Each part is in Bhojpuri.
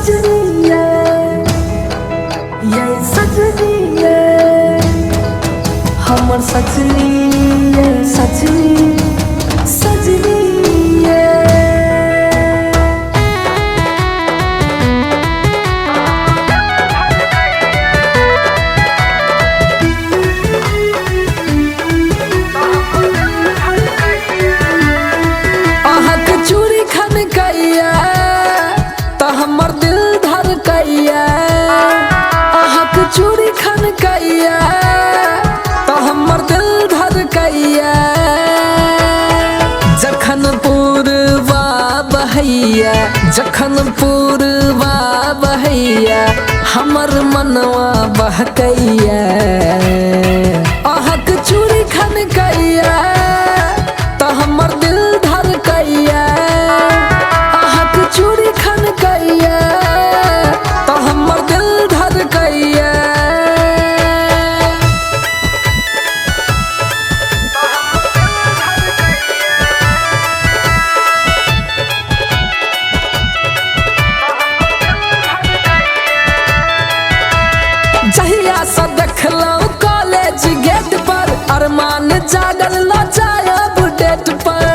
सजनी ये सजनी हमर सजनी सजनी सजनी हमर दिल धर कैया अहक चूड़ी खन कैया तो हमर दिल धर कैया जखन पूर्वा बहैया जखन पूर्वा बहैया हमर मनवा बहकैया अहक चूड़ी खन कैया तो हमर दिल धर कैया अहक चूड़ी खन कैया तो हमर दिल धर कैया जहिया से देखलौं कॉलेज गेट पर अरमान जागल लजायब डेट पर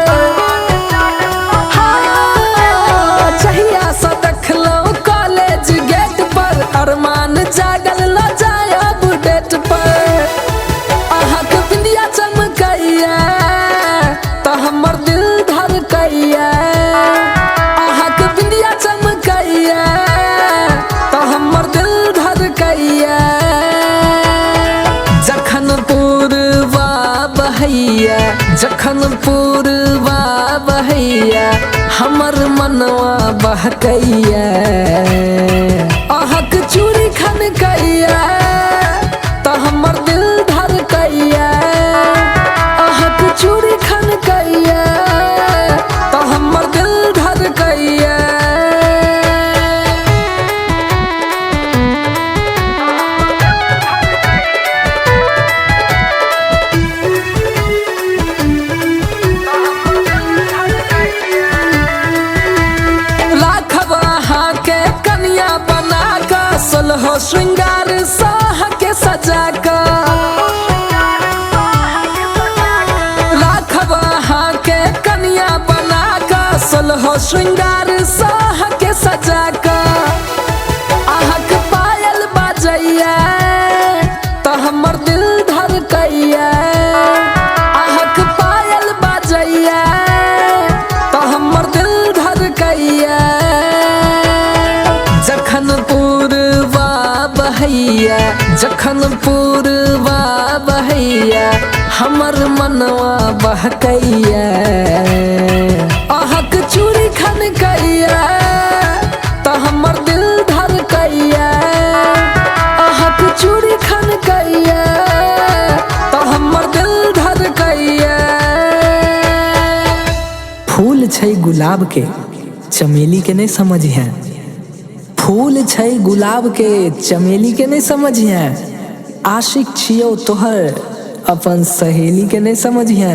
अरमान जागल लजायब डेट पर अहक बिंदिया चमकैया तो हमर दिल धर कैया अहक बिंदिया चमकैया तो हमर दिल धर कैया जखन पूर्वा बहैया जखन पूर्वा बहैया हमर मनवा बहकैया अहक चूड़ी खन कैया तो हमर दिल धर कैया अहक चूड़ी खन कैया तो हमर दिल धर कैया राखब अहाँ के कन्या बना हो श्रृंगार साह के सजा कर राखब अहाँ के कन्या बना कर सोलहो श्रृंगार साह के सजा कर अहाँक पायल बाजैया तो हमर दिल धर कैया अहाँक पायल बाजैया तो हमर दिल धर कैया जखन पूर्वा बहैया जखन पूर्वा बहैया हमर मनवा बहकैया अहक चूड़ी खन कैया तो हमर दिल धर कैया अहक चूड़ी खन कैया तो हमर दिल धर कैया फूल छै गुलाब के चमेली के नहीं समझिए फूल छै गुलाब के चमेली के नहीं समझिए आशिक छियौ तोहर अपन सहेली के नहीं समझिए।